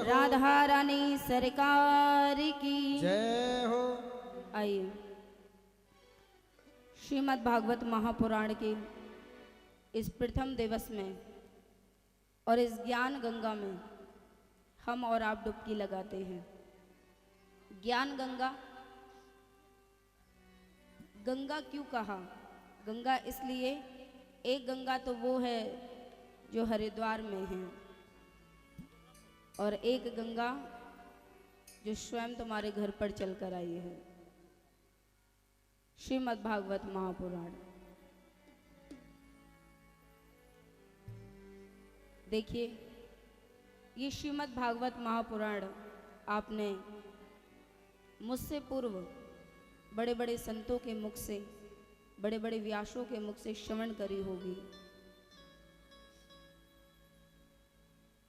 राधा रानी सरकार की जय हो। आइए श्रीमद् भागवत महापुराण के इस प्रथम दिवस में और इस ज्ञान गंगा में हम और आप डुबकी लगाते हैं। ज्ञान गंगा, गंगा क्यों कहा? गंगा इसलिए, एक गंगा तो वो है जो हरिद्वार में है और एक गंगा जो स्वयं तुम्हारे घर पर चलकर आई है। श्रीमद् भागवत महापुराण। देखिए, ये श्रीमद् भागवत महापुराण आपने मुझसे पूर्व बड़े बड़े संतों के मुख से, बड़े बड़े व्यासों के मुख से श्रवण करी होगी।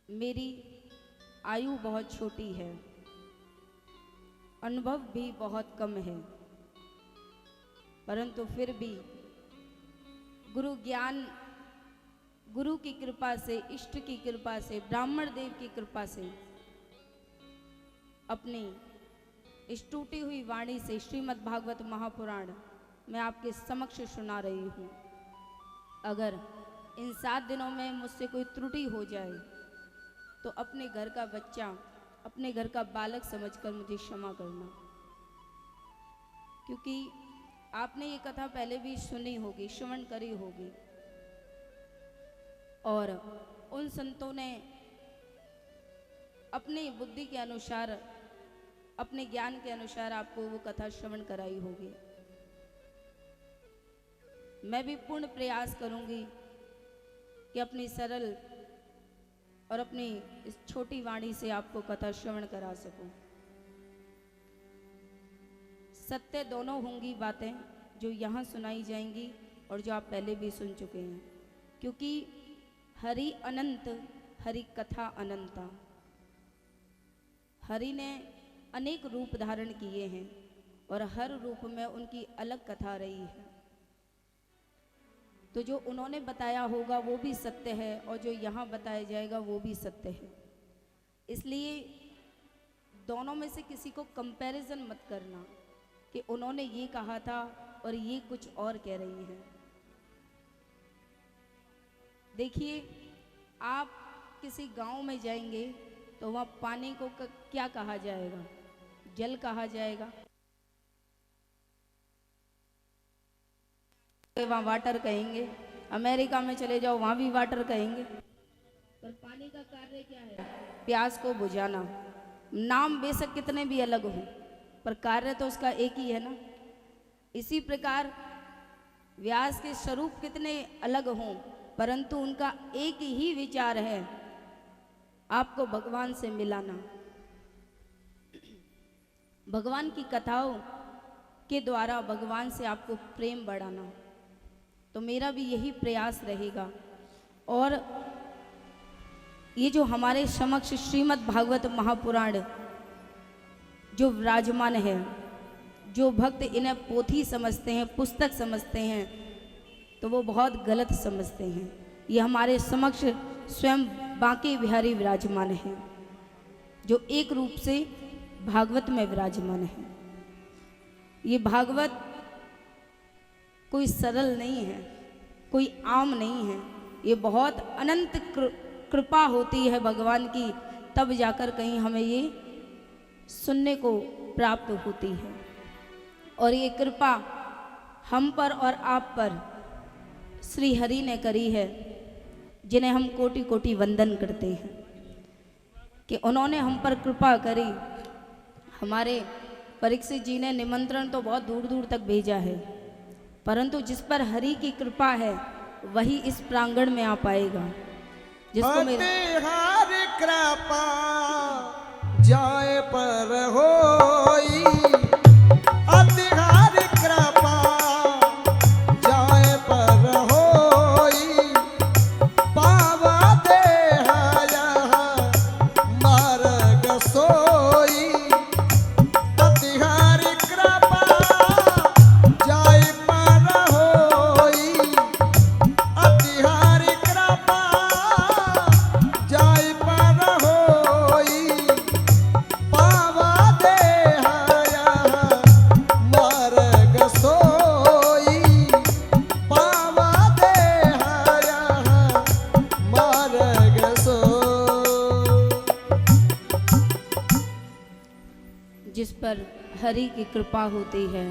मेरी आयु बहुत छोटी है, अनुभव भी बहुत कम है, परंतु फिर भी गुरु ज्ञान, गुरु की कृपा से, इष्ट की कृपा से, ब्राह्मण देव की कृपा से अपनी इस टूटी हुई वाणी से श्रीमद् भागवत महापुराण मैं आपके समक्ष सुना रही हूँ। अगर इन 7 दिनों में मुझसे कोई त्रुटि हो जाए तो अपने घर का बच्चा, अपने घर का बालक समझकर मुझे क्षमा करना, क्योंकि आपने ये कथा पहले भी सुनी होगी, श्रवण करी होगी और उन संतों ने अपनी बुद्धि के अनुसार, अपने ज्ञान के अनुसार आपको वो कथा श्रवण कराई होगी। मैं भी पूर्ण प्रयास करूंगी कि अपनी सरल और अपनी इस छोटी वाणी से आपको कथा श्रवण करा सकूं। सत्य दोनों होंगी बातें जो यहाँ सुनाई जाएंगी और जो आप पहले भी सुन चुके हैं, क्योंकि हरि अनंत, हरि कथा अनंता। हरि ने अनेक रूप धारण किए हैं और हर रूप में उनकी अलग कथा रही है। तो जो उन्होंने बताया होगा वो भी सत्य है और जो यहाँ बताया जाएगा वो भी सत्य है। इसलिए दोनों में से किसी को कंपैरिजन मत करना कि उन्होंने ये कहा था और ये कुछ और कह रही हैं। देखिए, आप किसी गांव में जाएंगे तो वहाँ पानी को क्या कहा जाएगा? जल कहा जाएगा। वहाँ वाटर कहेंगे। अमेरिका में चले जाओ, वहाँ भी वाटर कहेंगे। पर पानी का कार्य क्या है? प्यास को बुझाना। नाम बेशक कितने भी अलग हो, पर कार्य तो उसका एक ही है ना। इसी प्रकार व्यास के स्वरूप कितने अलग हों, परंतु उनका एक ही विचार है, आपको भगवान से मिलाना, भगवान की कथाओं के द्वारा भगवान से आपको प्रेम बढ़ाना। तो मेरा भी यही प्रयास रहेगा। और ये जो हमारे समक्ष श्रीमद् भागवत महापुराण जो विराजमान है, जो भक्त इन्हें पोथी समझते हैं, पुस्तक समझते हैं, तो वो बहुत गलत समझते हैं। ये हमारे समक्ष स्वयं बांके बिहारी विराजमान हैं, जो एक रूप से भागवत में विराजमान है। ये भागवत कोई सरल नहीं है, कोई आम नहीं है। ये बहुत अनंत कृपा होती है भगवान की, तब जाकर कहीं हमें ये सुनने को प्राप्त होती है। और ये कृपा हम पर और आप पर श्री हरि ने करी है, जिन्हें हम कोटि कोटि वंदन करते हैं कि उन्होंने हम पर कृपा करी। हमारे परीक्षित जी ने निमंत्रण तो बहुत दूर दूर तक भेजा है, परंतु जिस पर हरि की कृपा है वही इस प्रांगण में आ पाएगा। जिसको हरि कृपा जाए पर होई, अति हरि कृपा जाए पर होई, पावा देह यह मार्ग सोई, अति हरि कृपा जाए पर होई, अति हरि कृपा जाए पर हो। जिस पर हरि की कृपा होती है,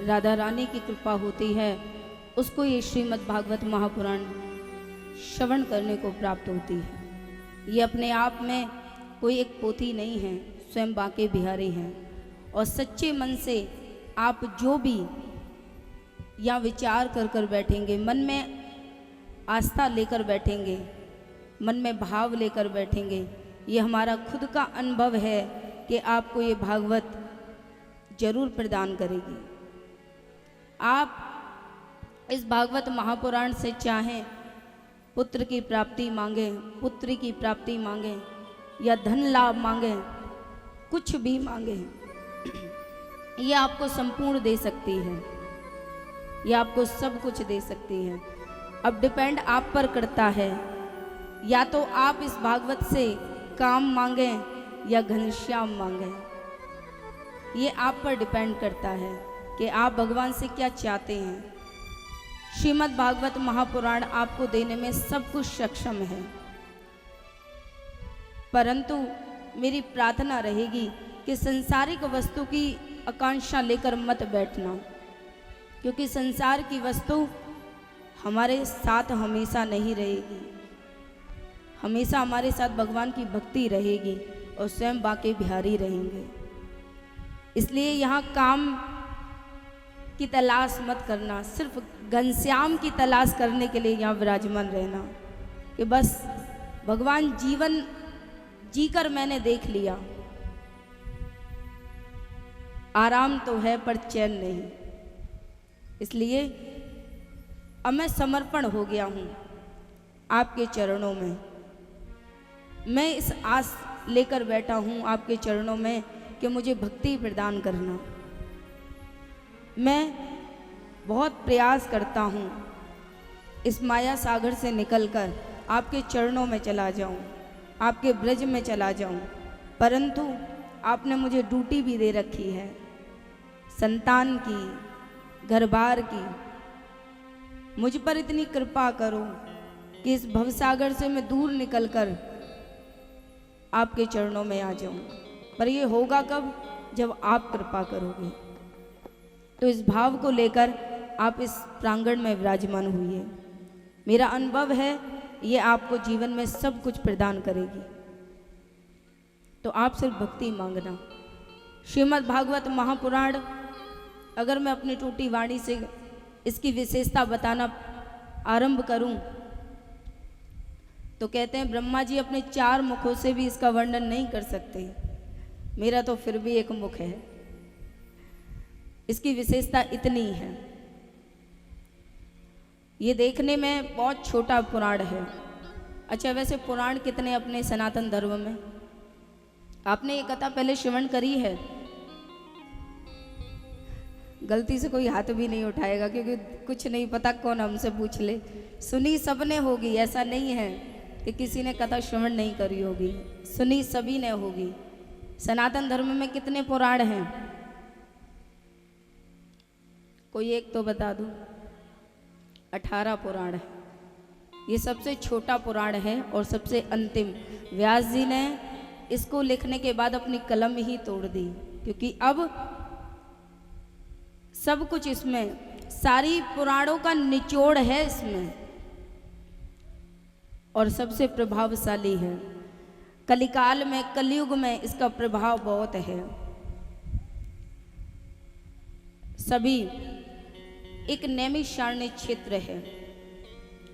राधा रानी की कृपा होती है, उसको ये श्रीमद् भागवत महापुराण श्रवण करने को प्राप्त होती है। ये अपने आप में कोई एक पोथी नहीं है, स्वयं बांके बिहारी हैं। और सच्चे मन से आप जो भी या विचार कर कर बैठेंगे, मन में आस्था लेकर बैठेंगे, मन में भाव लेकर बैठेंगे, ये हमारा खुद का अनुभव है कि आपको ये भागवत जरूर प्रदान करेगी। आप इस भागवत महापुराण से चाहें पुत्र की प्राप्ति मांगें, पुत्री की प्राप्ति मांगें, या धन लाभ मांगें, कुछ भी मांगें, ये आपको संपूर्ण दे सकती है, ये आपको सब कुछ दे सकती है। अब डिपेंड आप पर करता है, या तो आप इस भागवत से काम मांगें या घनश्याम मांगें। ये आप पर डिपेंड करता है कि आप भगवान से क्या चाहते हैं। श्रीमद् भागवत महापुराण आपको देने में सब कुछ सक्षम है, परंतु मेरी प्रार्थना रहेगी कि संसारिक वस्तु की आकांक्षा लेकर मत बैठना, क्योंकि संसार की वस्तु हमारे साथ हमेशा नहीं रहेगी। हमेशा हमारे साथ भगवान की भक्ति रहेगी और स्वयं बांके बिहारी रहेंगे। इसलिए यहाँ काम की तलाश मत करना, सिर्फ घनश्याम की तलाश करने के लिए यहाँ विराजमान रहना कि बस भगवान जीवन जीकर मैंने देख लिया, आराम तो है पर चैन नहीं। इसलिए अब मैं समर्पण हो गया हूँ आपके चरणों में। मैं इस आस लेकर बैठा हूँ आपके चरणों में कि मुझे भक्ति प्रदान करना। मैं बहुत प्रयास करता हूँ इस माया सागर से निकलकर आपके चरणों में चला जाऊँ, आपके ब्रज में चला जाऊँ, परंतु आपने मुझे ड्यूटी भी दे रखी है, संतान की, घर बार की। मुझ पर इतनी कृपा करो कि इस भवसागर से मैं दूर निकलकर आपके चरणों में आ जाऊं। पर ये होगा कब? जब आप कृपा करोगे। तो इस भाव को लेकर आप इस प्रांगण में विराजमान हुई है। मेरा अनुभव है ये आपको जीवन में सब कुछ प्रदान करेगी। तो आप सिर्फ भक्ति मांगना। श्रीमद् भागवत महापुराण अगर मैं अपनी टूटी वाणी से इसकी विशेषता बताना आरंभ करूं तो कहते हैं ब्रह्मा जी अपने 4 मुखों से भी इसका वर्णन नहीं कर सकते। मेरा तो फिर भी एक मुख है। इसकी विशेषता इतनी है। ये देखने में बहुत छोटा पुराण है। अच्छा, वैसे पुराण कितने अपने सनातन धर्म में? आपने ये कथा पहले श्रवण करी है? गलती से कोई हाथ भी नहीं उठाएगा, क्योंकि कुछ नहीं पता कौन हमसे पूछ ले। सुनी सबने होगी, ऐसा नहीं है कि किसी ने कथा श्रवण नहीं करी होगी, सुनी सभी ने होगी। सनातन धर्म में कितने पुराण हैं? कोई एक तो बता दो। 18 पुराण है। ये सबसे छोटा पुराण है और सबसे अंतिम। व्यास जी ने इसको लिखने के बाद अपनी कलम ही तोड़ दी, क्योंकि अब सब कुछ इसमें, सारी पुराणों का निचोड़ है इसमें, और सबसे प्रभावशाली है। कलिकाल में, कलयुग में इसका प्रभाव बहुत है। सभी एक नैमिषारण्य क्षेत्र है।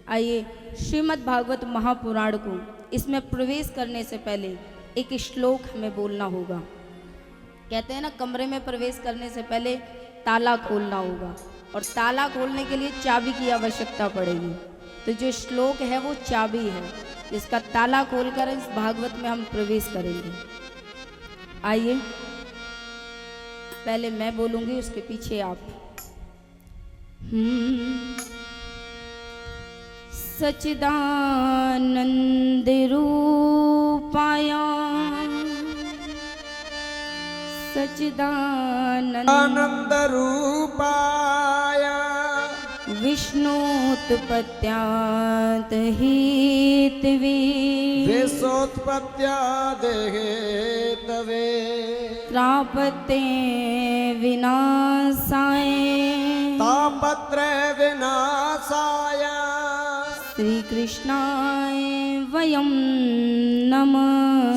आइए श्रीमद् भागवत महापुराण को इसमें प्रवेश करने से पहले एक श्लोक हमें बोलना होगा। कहते हैं ना, कमरे में प्रवेश करने से पहले ताला खोलना होगा, और ताला खोलने के लिए चाबी की आवश्यकता पड़ेगी। तो जो श्लोक है वो चाबी है, जिसका ताला खोलकर इस भागवत में हम प्रवेश करेंगे। आइए, पहले मैं बोलूंगी, उसके पीछे आप। सच्चिदानंद रूपाय सच्चिदानंद आनंद रूपाय विष्णु विश्वोत्पत्त्यात् हेतवे विश्वोत्पत्त्यादेहेतवे त्रापते विनाशाय तापत्र विनाशाय श्री कृष्णाय वयं नमः।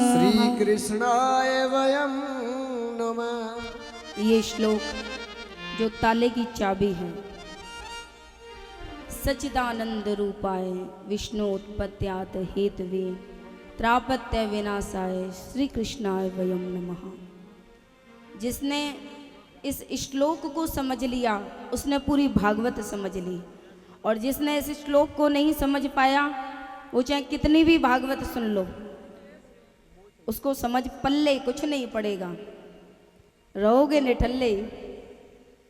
श्री कृष्णाय वयं नमः। ये श्लोक जो ताले की चाबी है, सच्चिदानंद रूपाय विष्णु उत्पत्त्यात् हेतवे त्रापत्य विनाशाय श्री कृष्णाय वयं नमः। जिसने इस श्लोक को समझ लिया उसने पूरी भागवत समझ ली, और जिसने इस श्लोक को नहीं समझ पाया वो चाहे कितनी भी भागवत सुन लो, उसको समझ पल्ले कुछ नहीं पड़ेगा, रहोगे निठल्ले,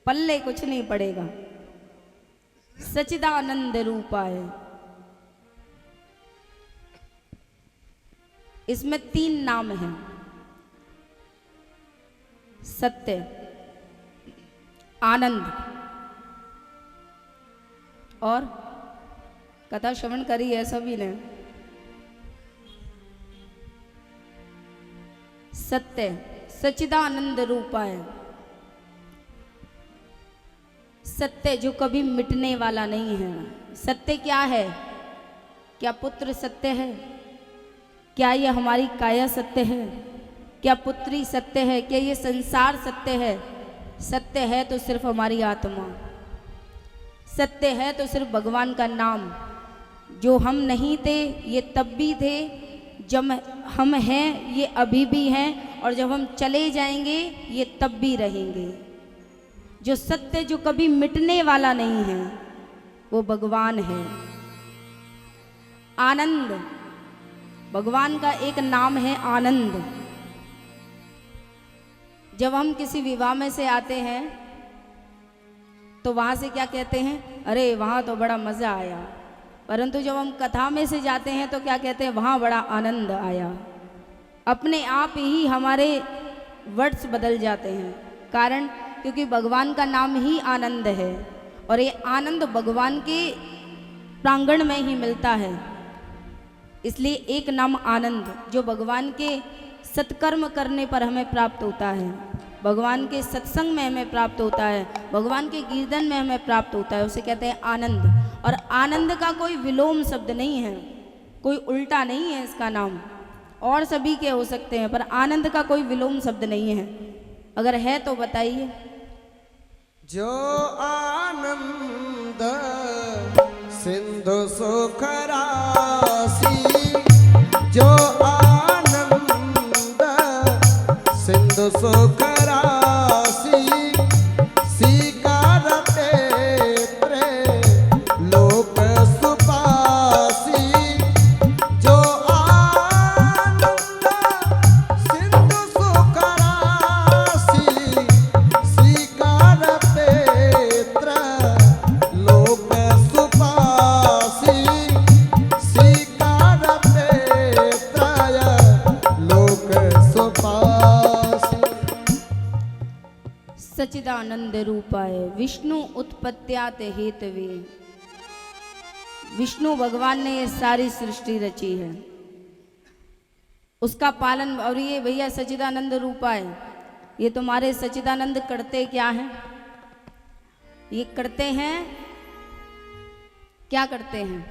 पल्ले कुछ नहीं पड़ेगा। सच्चिदानंद रूपाय, इसमें 3 नाम हैं, सत्य, आनंद और कथा श्रवण करी है सभी ने। सत्य, सच्चिदानंद रूपाय, सत्य जो कभी मिटने वाला नहीं है। सत्य क्या है? क्या पुत्र सत्य है? क्या ये हमारी काया सत्य है? क्या पुत्री सत्य है? क्या ये संसार सत्य है? सत्य है तो सिर्फ हमारी आत्मा, सत्य है तो सिर्फ भगवान का नाम। जो हम नहीं थे ये तब भी थे, जब हम हैं ये अभी भी हैं, और जब हम चले जाएंगे ये तब भी रहेंगे। जो सत्य जो कभी मिटने वाला नहीं है वो भगवान है। आनंद, भगवान का एक नाम है आनंद। जब हम किसी विवाह में से आते हैं तो वहाँ से क्या कहते हैं? अरे वहाँ तो बड़ा मज़ा आया। परंतु जब हम कथा में से जाते हैं तो क्या कहते हैं? वहाँ बड़ा आनंद आया। अपने आप ही हमारे वर्ड्स बदल जाते हैं। कारण क्योंकि भगवान का नाम ही आनंद है, और ये आनंद भगवान के प्रांगण में ही मिलता है। इसलिए एक नाम आनंद जो भगवान के सत्कर्म करने पर हमें प्राप्त होता है, भगवान के सत्संग में हमें प्राप्त होता है, भगवान के कीर्तन में हमें प्राप्त होता है, उसे कहते हैं आनंद। और आनंद का कोई विलोम शब्द नहीं है, कोई उल्टा नहीं है इसका नाम। और सभी के हो सकते हैं पर आनंद का कोई विलोम शब्द नहीं है। अगर है तो बताइए। जो आनंद सिंधु सुख राशि, जो आनंद सिंधु सुख राशि, स्वीकारते त्रे लोक सुपासी। जो आनंद सिंधु सुख राशि, स्वीकारते त्रे लोक सुपासी, स्वीकारते त्रय लोक सुपासी। सच्चिदानंद रूपाय विष्णु उत्पत्त्यात् हेतवे, विष्णु भगवान ने ये सारी सृष्टि रची है, उसका पालन। और ये भैया सच्चिदानंद रूपाय, ये तुम्हारे सच्चिदानंद करते क्या हैं? ये करते हैं, क्या करते हैं?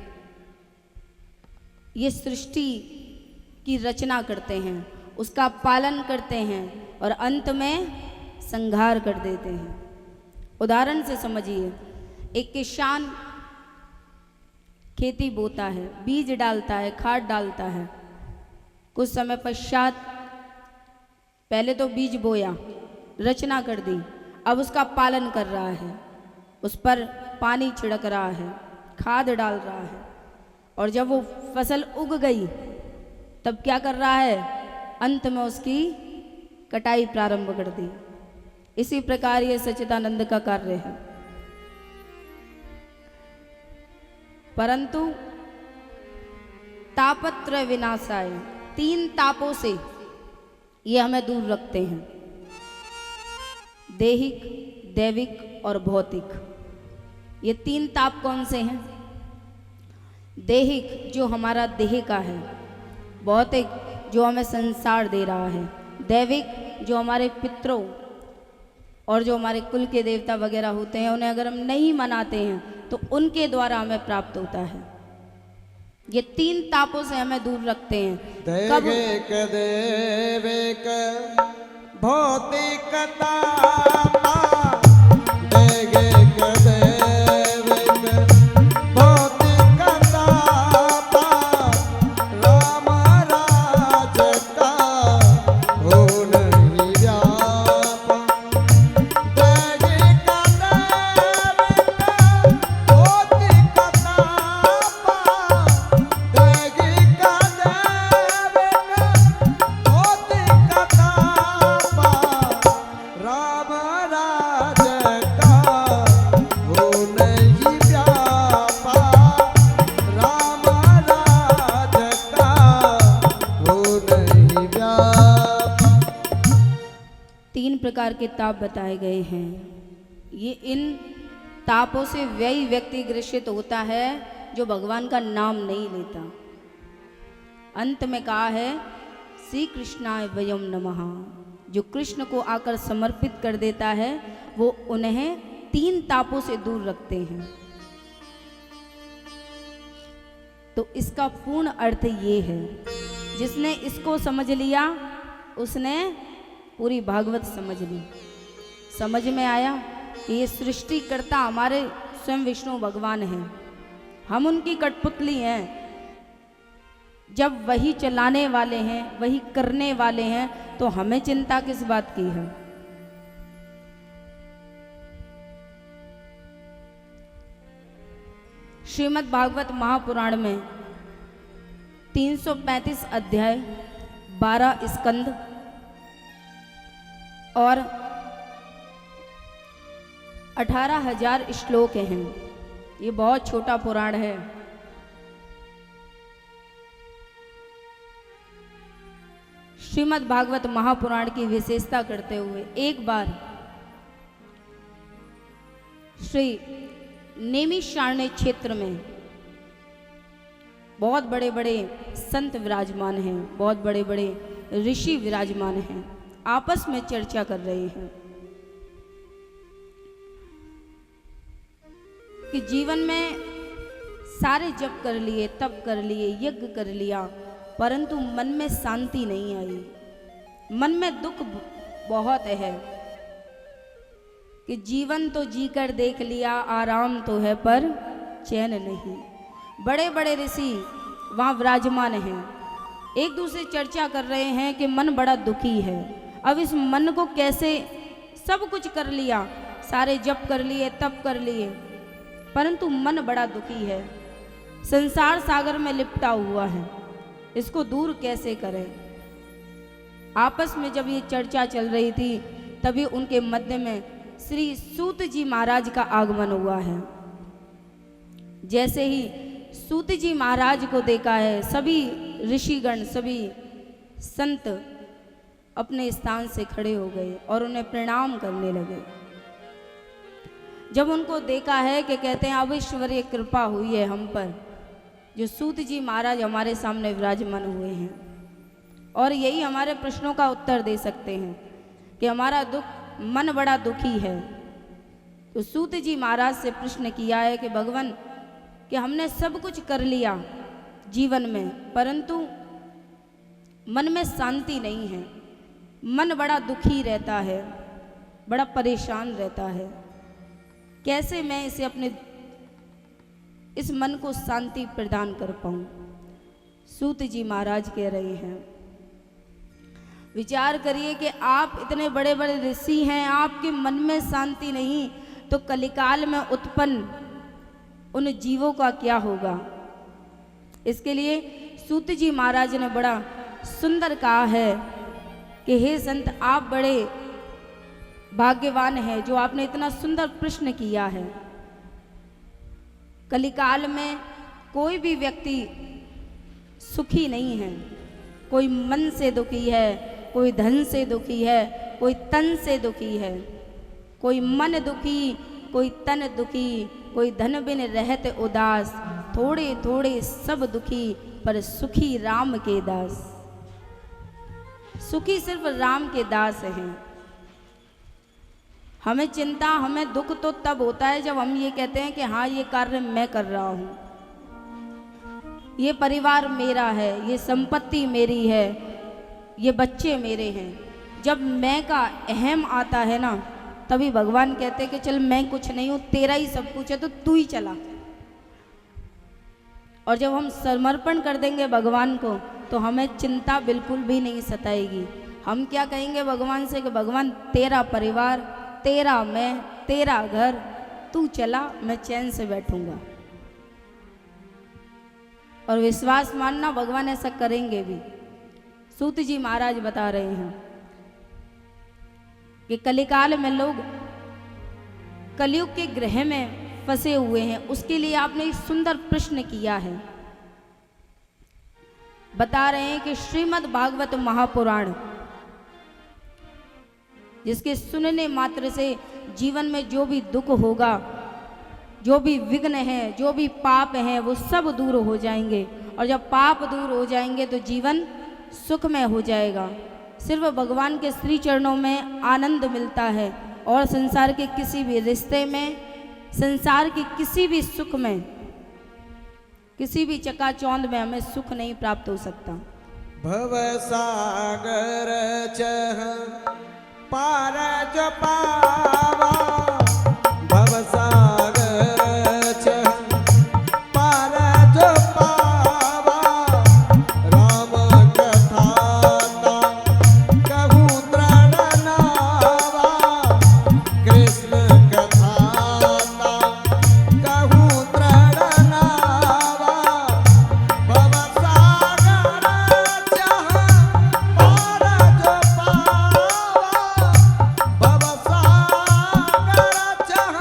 ये सृष्टि की रचना करते हैं, उसका पालन करते हैं, और अंत में संहार कर देते हैं। उदाहरण से समझिए, एक किसान खेती बोता है, बीज डालता है, खाद डालता है। कुछ समय पश्चात पहले तो बीज बोया, रचना कर दी, अब उसका पालन कर रहा है, उस पर पानी छिड़क रहा है, खाद डाल रहा है, और जब वो फसल उग गई तब क्या कर रहा है? अंत में उसकी कटाई प्रारंभ कर दी। इसी प्रकार ये सच्चिदानंद का कार्य है। परंतु तापत्र विनाशाय, 3 तापों से ये हमें दूर रखते हैं, देहिक, दैविक और भौतिक। ये 3 ताप कौन से हैं? दैहिक जो हमारा देह का है, भौतिक जो हमें संसार दे रहा है, दैविक जो हमारे पितरों और जो हमारे कुल के देवता वगैरह होते हैं, उन्हें अगर हम नहीं मनाते हैं तो उनके द्वारा हमें प्राप्त होता है। ये 3 तापों से हमें दूर रखते हैं। कब? देविक भौतिक तापा, दैहिक दैविक भौतिक तापा, राम राज का हो नहीं व्यापा। दैहिक दैविक भौतिक तापा, दैहिक दैविक भौतिक तापा, राम राज का हो नहीं व्यापा। राम राज का हो नहीं व्यापा। 3 प्रकार के ताप बताए गए हैं। ये इन तापों से वही व्यक्ति ग्रसित होता है जो भगवान का नाम नहीं लेता। अंत में कहा है श्री कृष्णाय वयम नमः। जो कृष्ण को आकर समर्पित कर देता है वो उन्हें 3 तापों से दूर रखते हैं। तो इसका पूर्ण अर्थ ये है, जिसने इसको समझ लिया उसने पूरी भागवत समझ ली। समझ में आया कि ये सृष्टिकर्ता हमारे स्वयं विष्णु भगवान हैं, हम उनकी कठपुतली हैं। जब वही चलाने वाले हैं, वही करने वाले हैं, तो हमें चिंता किस बात की है। श्रीमद् भागवत महापुराण में 335 अध्याय, 12 स्कंद और 18,000 श्लोक हैं। ये बहुत छोटा पुराण है। श्रीमद् भागवत महापुराण की विशेषता करते हुए एक बार श्री नैमिषारण्य क्षेत्र में बहुत बड़े बड़े संत विराजमान हैं, बहुत बड़े बड़े ऋषि विराजमान हैं, आपस में चर्चा कर रहे हैं कि जीवन में सारे जप कर लिए, तप कर लिए, यज्ञ कर लिया, परंतु मन में शांति नहीं आई। मन में दुख बहुत है कि जीवन तो जीकर देख लिया, आराम तो है पर चैन नहीं। बड़े बड़े ऋषि वहाँ विराजमान हैं, एक दूसरे चर्चा कर रहे हैं कि मन बड़ा दुखी है। अब इस मन को कैसे, सब कुछ कर लिया, सारे जप कर लिए, तप कर लिए, परंतु मन बड़ा दुखी है, संसार सागर में लिपटा हुआ है, इसको दूर कैसे करें। आपस में जब ये चर्चा चल रही थी तभी उनके मध्य में श्री सूत जी महाराज का आगमन हुआ है। जैसे ही सूत जी महाराज को देखा है, सभी ऋषिगण, सभी संत अपने स्थान से खड़े हो गए और उन्हें प्रणाम करने लगे। जब उनको देखा है कि कहते हैं अब ईश्वरीय कृपा हुई है हम पर, जो सूत जी महाराज हमारे सामने विराजमान हुए हैं और यही हमारे प्रश्नों का उत्तर दे सकते हैं कि हमारा दुख, मन बड़ा दुखी है। तो सूत जी महाराज से प्रश्न किया है कि भगवान, कि हमने सब कुछ कर लिया जीवन में, परंतु मन में शांति नहीं है, मन बड़ा दुखी रहता है, बड़ा परेशान रहता है, कैसे मैं इसे अपने इस मन को शांति प्रदान कर पाऊं। सूत जी महाराज कह रहे हैं, विचार करिए कि आप इतने बड़े बड़े ऋषि हैं, आपके मन में शांति नहीं, तो कलिकाल में उत्पन्न उन जीवों का क्या होगा। इसके लिए सूत जी महाराज ने बड़ा सुंदर कहा है कि हे संत, आप बड़े भाग्यवान हैं जो आपने इतना सुंदर प्रश्न किया है। कलिकाल में कोई भी व्यक्ति सुखी नहीं है, कोई मन से दुखी है, कोई धन से दुखी है, कोई तन से दुखी है, कोई मन दुखी, कोई तन दुखी, कोई धन बिन रहत उदास, थोड़े थोड़े सब दुखी पर सुखी राम के दास। सुखी सिर्फ राम के दास हैं। हमें चिंता, हमें दुख तो तब होता है जब हम ये कहते हैं कि हाँ ये कार्य मैं कर रहा हूँ, ये परिवार मेरा है, ये संपत्ति मेरी है, ये बच्चे मेरे हैं। जब मैं का अहम आता है ना, तभी भगवान कहते हैं कि चल मैं कुछ नहीं हूँ, तेरा ही सब कुछ है, तो तू ही चला। और जब हम समर्पण कर देंगे भगवान को, तो हमें चिंता बिल्कुल भी नहीं सताएगी। हम क्या कहेंगे भगवान से कि भगवान तेरा परिवार, तेरा मैं, तेरा घर, तू चला, मैं चैन से बैठूंगा। और विश्वास मानना भगवान ऐसा करेंगे भी। सूत जी महाराज बता रहे हैं कि कलिकाल में लोग कलयुग के ग्रह में फंसे हुए हैं, उसके लिए आपने एक सुंदर प्रश्न किया है। बता रहे हैं कि श्रीमद् भागवत महापुराण, जिसके सुनने मात्र से जीवन में जो भी दुख होगा, जो भी विघ्न है, जो भी पाप है, वो सब दूर हो जाएंगे। और जब पाप दूर हो जाएंगे तो जीवन सुखमय हो जाएगा। सिर्फ भगवान के श्री चरणों में आनंद मिलता है, और संसार के किसी भी रिश्ते में, संसार के किसी भी सुख में, किसी भी चकाचौंध में हमें सुख नहीं प्राप्त हो सकता। भव सागर चह पार जो पावा, भव सागर चह पार जो पावा, राम कथा ता कहूँ तृण नावा, कृष्ण कथा ता कहूँ तृण नावा, भव सागर चह पार जो पावा, भव सागर चह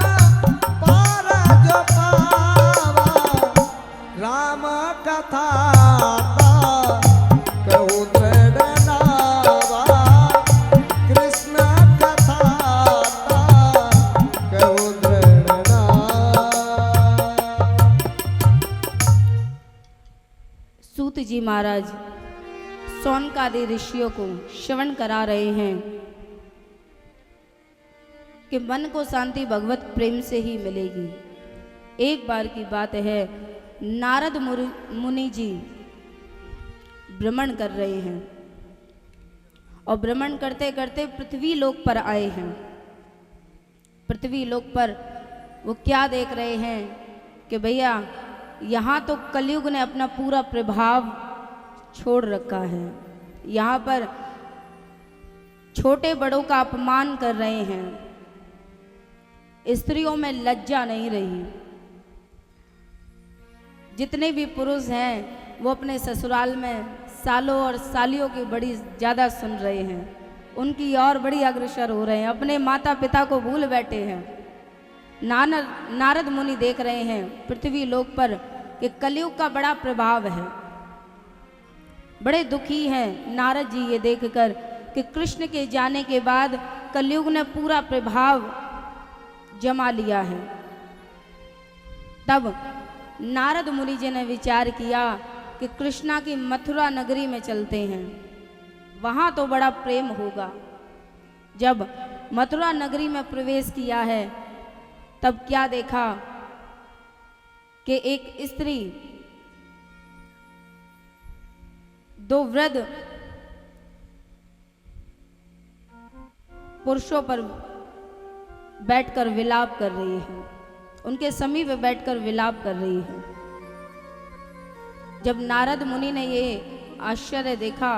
पार जो पावा, राम कथा ता कहूँ तृण नावा, कृष्ण कथा ता कहूँ तृण नावा। सूत जी महाराज सौनकादि ऋषियों को श्रवण करा रहे हैं कि मन को शांति भगवत प्रेम से ही मिलेगी। एक बार की बात है, नारद मुनि जी भ्रमण कर रहे हैं, और भ्रमण करते करते पृथ्वी लोक पर आए हैं। पृथ्वी लोक पर वो क्या देख रहे हैं कि भैया यहाँ तो कलयुग ने अपना पूरा प्रभाव छोड़ रखा है। यहाँ पर छोटे बड़ों का अपमान कर रहे हैं, स्त्रियों में लज्जा नहीं रही। जितने भी पुरुष हैं वो अपने ससुराल में सालों और सालियों की बड़ी ज़्यादा सुन रहे हैं, उनकी और बड़ी अग्रसर हो रहे हैं, अपने माता पिता को भूल बैठे हैं। नारद मुनि देख रहे हैं पृथ्वी लोक पर कि कलयुग का बड़ा प्रभाव है। बड़े दुखी हैं नारद जी ये देखकर कि कृष्ण के जाने के बाद कलयुग ने पूरा प्रभाव जमा लिया है। तब नारद मुनि जी ने विचार किया कि कृष्णा की मथुरा नगरी में चलते हैं, वहाँ तो बड़ा प्रेम होगा। जब मथुरा नगरी में प्रवेश किया है, तब क्या देखा कि एक स्त्री दो वृद्ध पुरुषों पर बैठकर विलाप कर रही है, उनके समीप बैठकर विलाप कर रही है। जब नारद मुनि ने ये आश्चर्य देखा,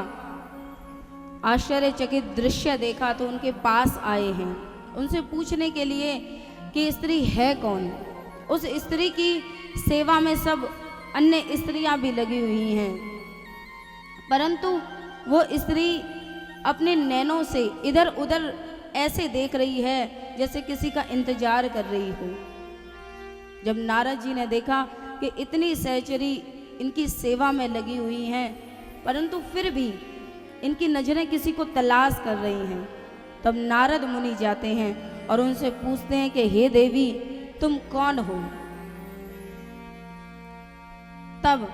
आश्चर्यचकित दृश्य देखा, तो उनके पास आए हैं उनसे पूछने के लिए कि स्त्री है कौन। उस स्त्री की सेवा में सब अन्य स्त्रियां भी लगी हुई हैं, परंतु वो स्त्री अपने नैनों से इधर उधर ऐसे देख रही है जैसे किसी का इंतजार कर रही हो। जब नारद जी ने देखा कि इतनी सहचरी इनकी सेवा में लगी हुई हैं, परंतु फिर भी इनकी नज़रें किसी को तलाश कर रही हैं, तब नारद मुनि जाते हैं और उनसे पूछते हैं कि हे देवी तुम कौन हो। तब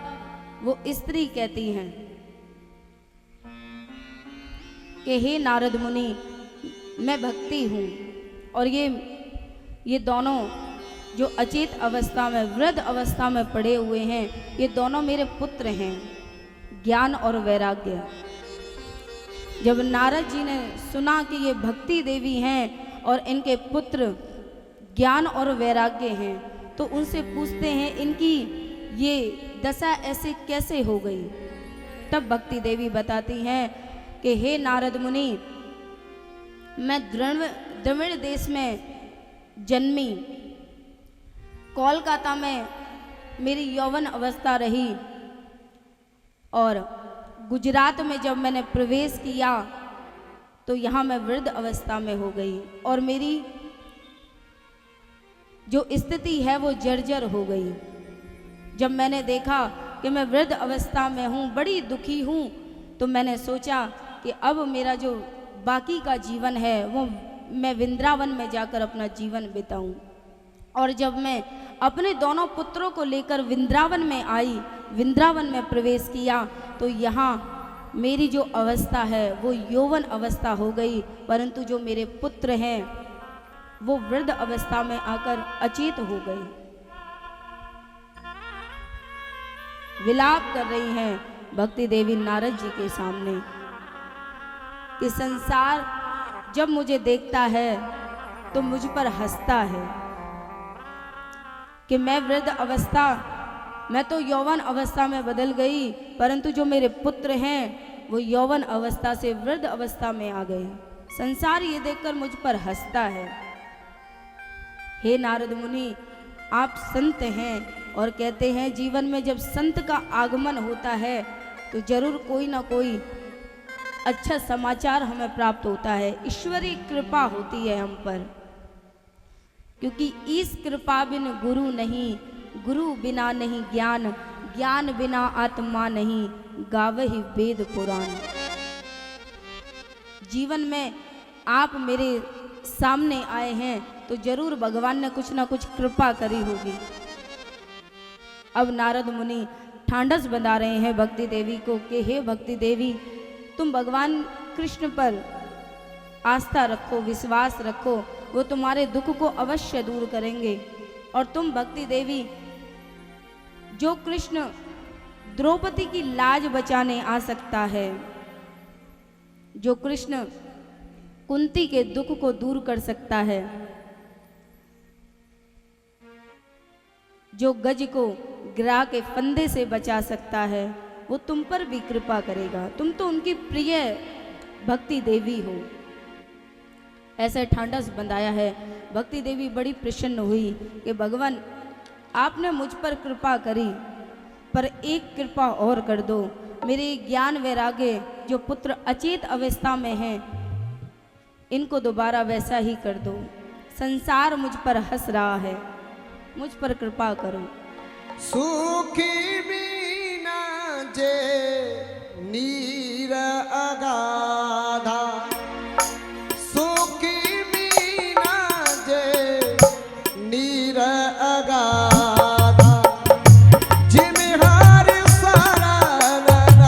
वो स्त्री कहती हैं कि हे नारद मुनि, मैं भक्ति हूँ और ये दोनों जो अचेत अवस्था में, वृद्ध अवस्था में पड़े हुए हैं, ये दोनों मेरे पुत्र हैं, ज्ञान और वैराग्य। जब नारद जी ने सुना कि ये भक्ति देवी हैं और इनके पुत्र ज्ञान और वैराग्य हैं, तो उनसे पूछते हैं इनकी ये दशा ऐसे कैसे हो गई। तब भक्ति देवी बताती हैं कि हे नारद मुनि, मैं द्रविड़ देश में जन्मी, कोलकाता में मेरी यौवन अवस्था रही और गुजरात में जब मैंने प्रवेश किया तो यहाँ मैं वृद्ध अवस्था में हो गई और मेरी जो स्थिति है वो जर्जर हो गई। जब मैंने देखा कि मैं वृद्ध अवस्था में हूँ, बड़ी दुखी हूँ, तो मैंने सोचा कि अब मेरा जो बाकी का जीवन है वो मैं वृंदावन में जाकर अपना जीवन बिताऊं। और जब मैं अपने दोनों पुत्रों को लेकर वृंदावन में आई, वृंदावन में प्रवेश किया, तो यहाँ मेरी जो अवस्था है वो यौवन अवस्था हो गई, परंतु जो मेरे पुत्र हैं वो वृद्ध अवस्था में आकर अचेत हो गए। विलाप कर रही हैं भक्ति देवी नारद जी के सामने कि संसार जब मुझे देखता है तो मुझ पर हंसता है कि मैं वृद्ध अवस्था, मैं तो यौवन अवस्था में बदल गई, परंतु जो मेरे पुत्र हैं वो यौवन अवस्था से वृद्ध अवस्था में आ गए। संसार ये देखकर मुझ पर हंसता है। हे नारद मुनि, आप संत हैं और कहते हैं जीवन में जब संत का आगमन होता है तो जरूर कोई ना कोई अच्छा समाचार हमें प्राप्त होता है, ईश्वरीय कृपा होती है हम पर, क्योंकि इस कृपा बिन गुरु नहीं, गुरु बिना नहीं ज्ञान, ज्ञान बिना आत्मा नहीं, गावहि वेद पुराण। जीवन में आप मेरे सामने आए हैं तो जरूर भगवान ने कुछ ना कुछ कृपा करी होगी। अब नारद मुनि ठांडस बंधा रहे हैं भक्ति देवी को कि हे भक्ति देवी, तुम भगवान कृष्ण पर आस्था रखो, विश्वास रखो, वो तुम्हारे दुख को अवश्य दूर करेंगे। और तुम भक्ति देवी, जो कृष्ण द्रौपदी की लाज बचाने आ सकता है, जो कृष्ण कुंती के दुख को दूर कर सकता है, जो गज को गिरा के फंदे से बचा सकता है, वो तुम पर भी कृपा करेगा। तुम तो उनकी प्रिय भक्ति देवी हो। ऐसे ठांडस बंधाया है। भक्ति देवी बड़ी प्रसन्न हुई कि भगवान आपने मुझ पर कृपा करी, पर एक कृपा और कर दो, मेरे ज्ञान वैराग्य जो पुत्र अचेत अवस्था में हैं इनको दोबारा वैसा ही कर दो। संसार मुझ पर हंस रहा है, मुझ पर कृपा करो। सुखी बिना जे नीर अगाधा, सुखी बिना जे नीर अगाधा, जिमें हर शरण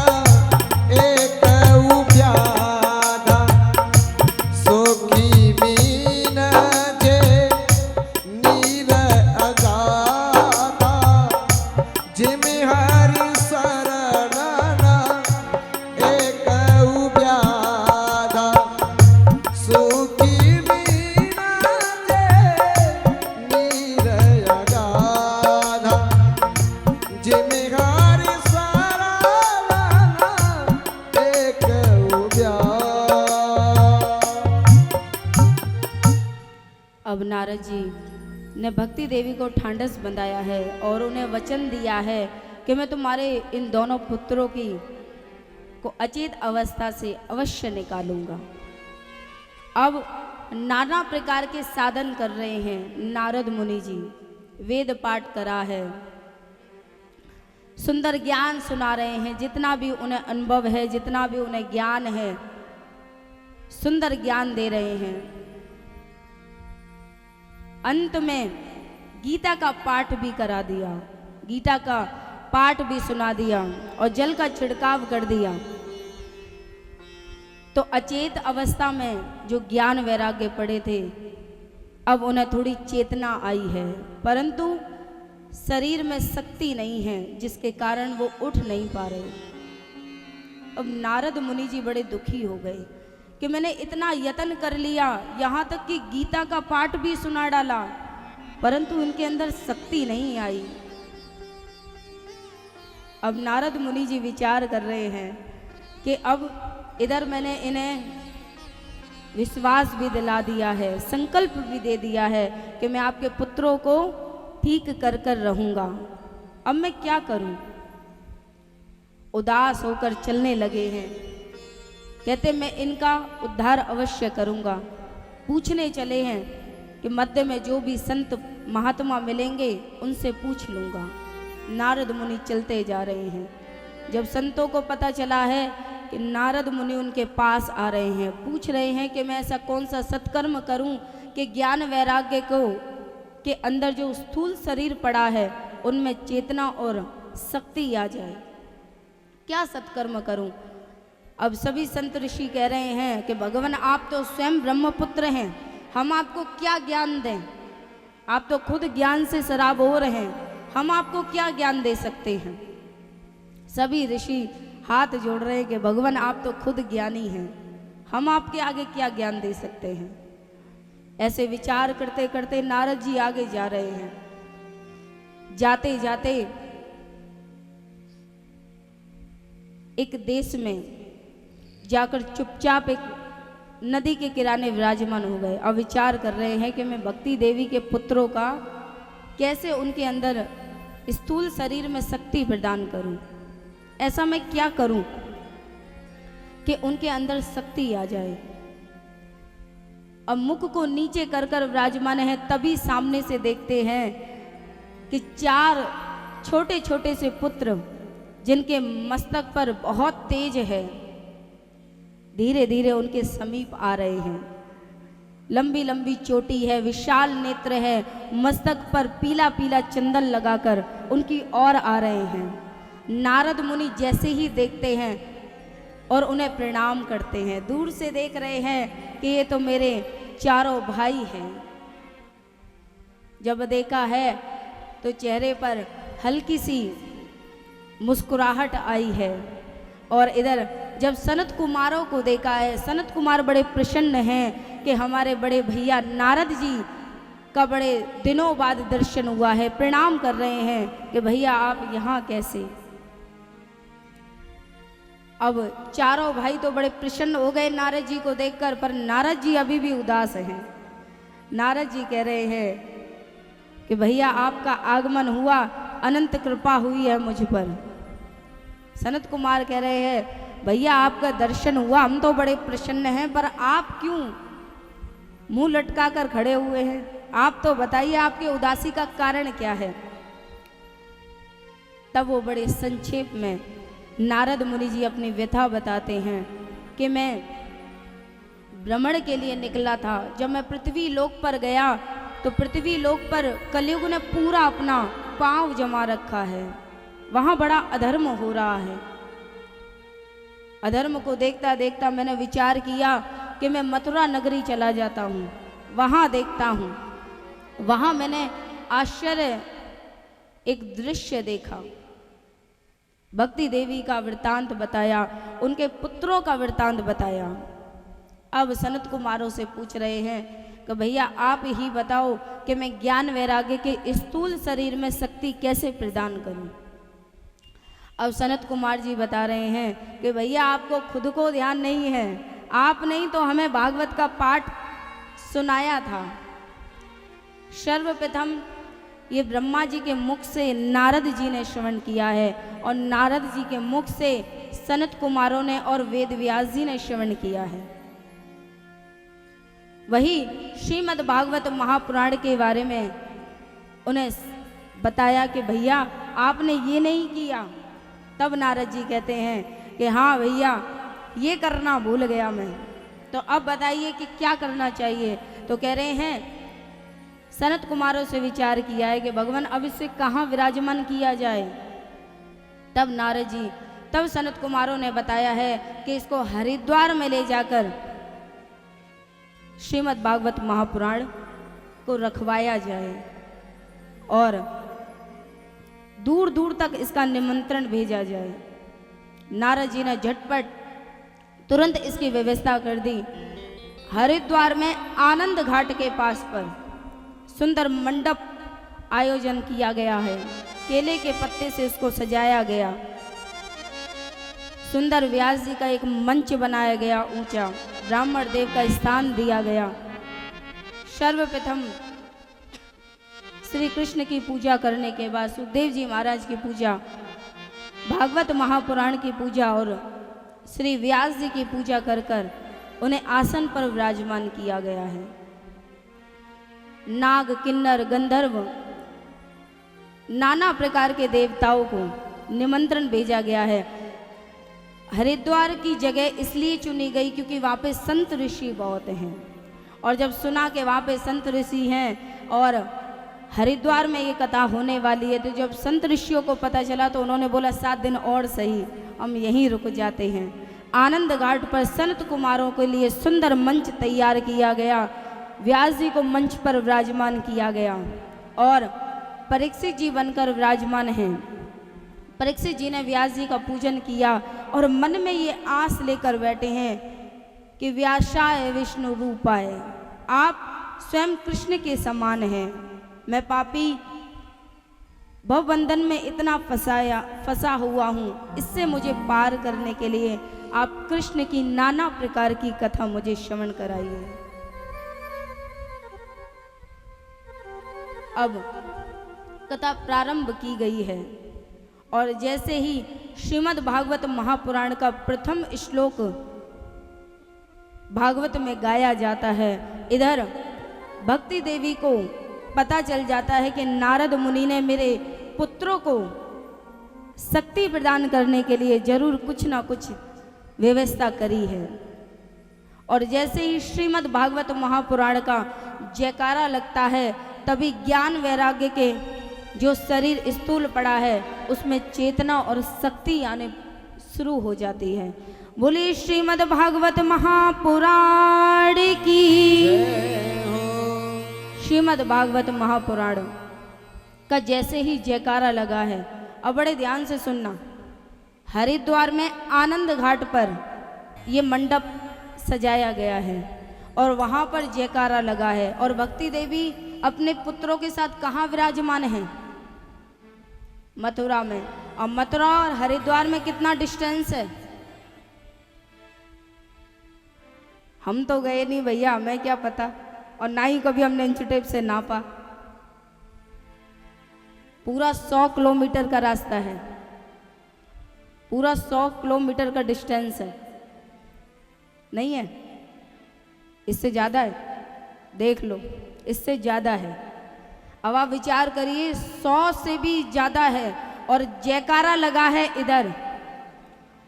एक उब्याधा, सुखी बिना जे नीर अगाधा, जिमें हर शरण एक उब्याधा, सुखी बिना जे नीर अगाधा, जिमें हर शरण एक उब्याधा। अब नारद जी ने भक्ति देवी को ठांडस बंधाया है और उन्हें वचन दिया है कि मैं तुम्हारे इन दोनों पुत्रों को अचेत अवस्था से अवश्य निकालूंगा। अब नाना प्रकार के साधन कर रहे हैं नारद मुनि जी, वेद पाठ करा है, सुंदर ज्ञान सुना रहे हैं, जितना भी उन्हें अनुभव है, जितना भी उन्हें ज्ञान है, सुंदर ज्ञान दे रहे हैं। अंत में गीता का पाठ भी करा दिया। गीता का पाठ भी सुना दिया और जल का छिड़काव कर दिया, तो अचेत अवस्था में जो ज्ञान वैराग्य पड़े थे अब उन्हें थोड़ी चेतना आई है, परंतु शरीर में शक्ति नहीं है जिसके कारण वो उठ नहीं पा रहे। अब नारद मुनि जी बड़े दुखी हो गए कि मैंने इतना यत्न कर लिया, यहाँ तक कि गीता का पाठ भी सुना डाला, परंतु उनके अंदर शक्ति नहीं आई। अब नारद मुनि जी विचार कर रहे हैं कि अब इधर मैंने इन्हें विश्वास भी दिला दिया है, संकल्प भी दे दिया है कि मैं आपके पुत्रों को ठीक कर कर रहूंगा, अब मैं क्या करूं। उदास होकर चलने लगे हैं, कहते मैं इनका उद्धार अवश्य करूंगा। पूछने चले हैं कि मध्य में जो भी संत महात्मा मिलेंगे उनसे पूछ लूंगा। नारद मुनि चलते जा रहे हैं। जब संतों को पता चला है कि नारद मुनि उनके पास आ रहे हैं, पूछ रहे हैं कि मैं ऐसा कौन सा सत्कर्म करूं कि ज्ञान वैराग्य को के अंदर जो स्थूल शरीर पड़ा है उनमें चेतना और शक्ति आ जाए, क्या सत्कर्म करूं। अब सभी संत ऋषि कह रहे हैं कि भगवान आप तो स्वयं ब्रह्मपुत्र हैं, हम आपको क्या ज्ञान दें, आप तो खुद ज्ञान से सराबोर हैं, हम आपको क्या ज्ञान दे सकते हैं। सभी ऋषि हाथ जोड़ रहे हैं कि भगवान आप तो खुद ज्ञानी हैं, हम आपके आगे क्या ज्ञान दे सकते हैं। ऐसे विचार करते करते नारद जी आगे जा रहे हैं। जाते जाते एक देश में जाकर चुपचाप एक नदी के किनारे विराजमान हो गए और विचार कर रहे हैं कि मैं भक्ति देवी के पुत्रों का कैसे उनके अंदर स्थूल शरीर में शक्ति प्रदान करूं, ऐसा मैं क्या करूं कि उनके अंदर शक्ति आ जाए। अब मुख को नीचे कर कर विराजमान है, तभी सामने से देखते हैं कि 4 छोटे छोटे से पुत्र जिनके मस्तक पर बहुत तेज है धीरे धीरे उनके समीप आ रहे हैं। लंबी लंबी चोटी है, विशाल नेत्र है, मस्तक पर पीला पीला चंदन लगाकर उनकी ओर आ रहे हैं। नारद मुनि जैसे ही देखते हैं और उन्हें प्रणाम करते हैं, दूर से देख रहे हैं कि ये तो मेरे चारों भाई हैं। जब देखा है तो चेहरे पर हल्की सी मुस्कुराहट आई है। और इधर जब सनत कुमारों को देखा है, सनत कुमार बड़े प्रसन्न हैं कि हमारे बड़े भैया नारद जी का बड़े दिनों बाद दर्शन हुआ है। प्रणाम कर रहे हैं कि भैया आप यहाँ कैसे। अब चारों भाई तो बड़े प्रसन्न हो गए नारद जी को देखकर, पर नारद जी अभी भी उदास हैं। नारद जी कह रहे हैं कि भैया आपका आगमन हुआ, अनंत कृपा हुई है मुझ पर। सनत कुमार कह रहे हैं भैया आपका दर्शन हुआ, हम तो बड़े प्रसन्न हैं, पर आप क्यों मुंह लटका कर खड़े हुए हैं, आप तो बताइए आपकी उदासी का कारण क्या है। तब वो बड़े संक्षेप में नारद मुनि जी अपनी व्यथा बताते हैं कि मैं भ्रमण के लिए निकला था। जब मैं पृथ्वी लोक पर गया तो पृथ्वी लोक पर कलयुग ने पूरा अपना पांव जमा रखा है, वहां बड़ा अधर्म हो रहा है। अधर्म को देखता देखता मैंने विचार किया कि मैं मथुरा नगरी चला जाता हूँ, वहां देखता हूँ। वहां मैंने आश्चर्य एक दृश्य देखा, भक्ति देवी का वृतांत बताया, उनके पुत्रों का वृतांत बताया। अब सनत कुमारों से पूछ रहे हैं कि भैया आप ही बताओ कि मैं ज्ञान वैराग्य के स्थूल शरीर में शक्ति कैसे प्रदान करूं। अब सनत कुमार जी बता रहे हैं कि भैया आपको खुद को ध्यान नहीं है, आपने ही तो हमें भागवत का पाठ सुनाया था। सर्वप्रथम ये ब्रह्मा जी के मुख से नारद जी ने श्रवण किया है और नारद जी के मुख से सनत कुमारों ने और वेद व्यास जी ने श्रवण किया है। वही श्रीमद् भागवत महापुराण के बारे में उन्हें बताया कि भैया आपने ये नहीं किया। तब नारद जी कहते हैं कि हाँ भैया ये करना भूल गया मैं, तो अब बताइए कि क्या करना चाहिए। तो कह रहे हैं सनत कुमारों से विचार किया है कि भगवान अब इसे कहाँ विराजमान किया जाए। तब नारद जी, तब सनत कुमारों ने बताया है कि इसको हरिद्वार में ले जाकर श्रीमद् भागवत महापुराण को रखवाया जाए और दूर दूर तक इसका निमंत्रण भेजा जाए। नारद जी ने झटपट तुरंत इसकी व्यवस्था कर दी। हरिद्वार में आनंद घाट के पास पर सुंदर मंडप आयोजन किया गया है। केले के पत्ते से इसको सजाया गया। सुंदर व्यास जी का एक मंच बनाया गया ऊंचा, ब्राह्मण देव का स्थान दिया गया। सर्वप्रथम श्री कृष्ण की पूजा करने के बाद सुखदेव जी महाराज की पूजा, भागवत महापुराण की पूजा और श्री व्यास जी की पूजा कर कर उन्हें आसन पर विराजमान किया गया है। नाग, किन्नर, गंधर्व, नाना प्रकार के देवताओं को निमंत्रण भेजा गया है। हरिद्वार की जगह इसलिए चुनी गई क्योंकि वहाँ पे संत ऋषि बहुत हैं, और जब सुना कि वहाँ पे संत ऋषि हैं और हरिद्वार में ये कथा होने वाली है, तो जब संत ऋषियों को पता चला तो उन्होंने बोला 7 दिन और सही, हम यहीं रुक जाते हैं। आनंद घाट पर संत कुमारों के लिए सुंदर मंच तैयार किया गया। व्यास जी को मंच पर विराजमान किया गया और परीक्षित जी बनकर विराजमान हैं। परीक्षित जी ने व्यास जी का पूजन किया और मन में ये आस लेकर बैठे हैं कि व्यासाय विष्णु रूपाय, आप स्वयं कृष्ण के समान हैं। मैं पापी भवबंधन में इतना फंसा हुआ हूँ, इससे मुझे पार करने के लिए आप कृष्ण की नाना प्रकार की कथा मुझे श्रवण कराइए। अब कथा प्रारंभ की गई है और जैसे ही श्रीमद् भागवत महापुराण का प्रथम श्लोक भागवत में गाया जाता है, इधर भक्ति देवी को पता चल जाता है कि नारद मुनि ने मेरे पुत्रों को शक्ति प्रदान करने के लिए जरूर कुछ ना कुछ व्यवस्था करी है। और जैसे ही श्रीमद् भागवत महापुराण का जयकारा लगता है, तभी ज्ञान वैराग्य के जो शरीर स्थूल पड़ा है उसमें चेतना और शक्ति आने शुरू हो जाती है। बोले श्रीमद् भागवत महापुराण की। श्रीमद् भागवत महापुराण का जैसे ही जयकारा लगा है, अब बड़े ध्यान से सुनना। हरिद्वार में आनंद घाट पर ये मंडप सजाया गया है और वहाँ पर जयकारा लगा है और भक्ति देवी अपने पुत्रों के साथ कहाँ विराजमान है? मथुरा में। और मथुरा और हरिद्वार में कितना डिस्टेंस है? हम तो गए नहीं भैया, हमें क्या पता, और ना ही कभी हमने इंच टेप से नापा। पूरा 100 किलोमीटर का रास्ता है, पूरा 100 किलोमीटर का डिस्टेंस है। नहीं है, इससे ज़्यादा है, देख लो, इससे ज़्यादा है। अब आप विचार करिए, 100 से भी ज़्यादा है और जयकारा लगा है इधर,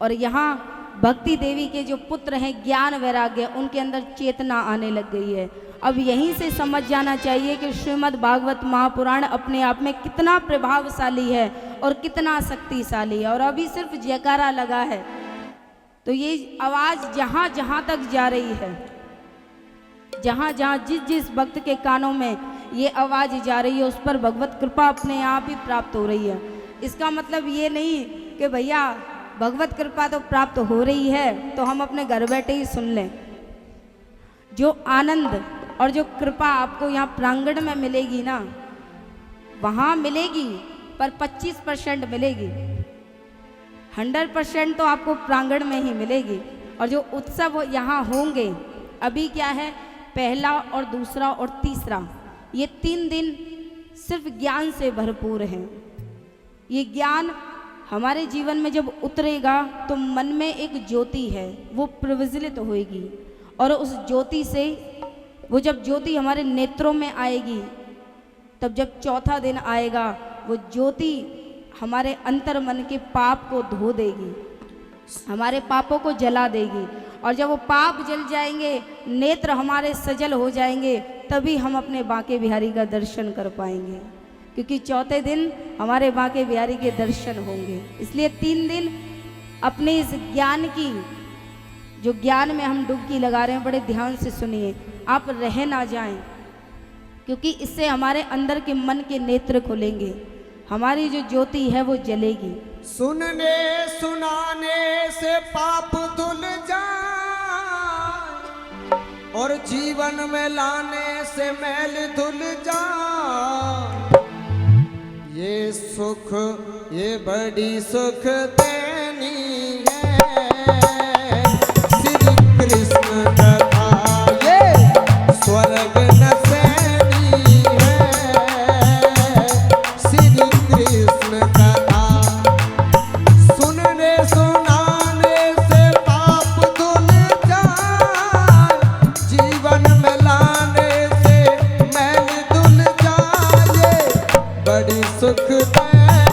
और यहाँ भक्ति देवी के जो पुत्र हैं ज्ञान वैराग्य, उनके अंदर चेतना आने लग गई है। अब यहीं से समझ जाना चाहिए कि श्रीमद् भागवत महापुराण अपने आप में कितना प्रभावशाली है और कितना शक्तिशाली है। और अभी सिर्फ जयकारा लगा है तो ये आवाज़ जहाँ जहाँ तक जा रही है, जहाँ जहाँ जिस जिस भक्त के कानों में ये आवाज़ जा रही है, उस पर भगवत कृपा अपने आप ही प्राप्त हो रही है। इसका मतलब ये नहीं कि भैया भगवत कृपा तो प्राप्त हो रही है तो हम अपने घर बैठे ही सुन लें। जो आनंद और जो कृपा आपको यहाँ प्रांगण में मिलेगी ना, वहाँ मिलेगी, पर 25% मिलेगी। 100% तो आपको प्रांगण में ही मिलेगी। और जो उत्सव यहाँ होंगे, अभी क्या है, पहला और दूसरा और तीसरा, ये 3 दिन सिर्फ ज्ञान से भरपूर हैं। ये ज्ञान हमारे जीवन में जब उतरेगा तो मन में एक ज्योति है, वो प्रज्वलित होएगी, और उस ज्योति से, वो जब ज्योति हमारे नेत्रों में आएगी, तब जब चौथा दिन आएगा, वो ज्योति हमारे अंतर मन के पाप को धो देगी, हमारे पापों को जला देगी। और जब वो पाप जल जाएंगे, नेत्र हमारे सजल हो जाएंगे, तभी हम अपने बांके बिहारी का दर्शन कर पाएंगे। क्योंकि चौथे दिन हमारे बांके बिहारी के दर्शन होंगे। इसलिए 3 दिन अपने इस ज्ञान की, जो ज्ञान में हम डुबकी लगा रहे हैं, बड़े ध्यान से सुनिए, आप रह ना जाएं, क्योंकि इससे हमारे अंदर के मन के नेत्र खुलेंगे, हमारी जो ज्योति है वो जलेगी। सुनने सुनाने से पाप धुल जाए और जीवन में लाने से मैल धुल जाए। ये सुख, ये बड़ी सुख देनी है श्री कृष्ण कथा, ये स्वर्ग नसैनी है श्री कृष्ण कथा। सुनने सुनाने से पाप धुल जाए, जीवन में लाने से मैल धुल जाए, बड़ी सुख है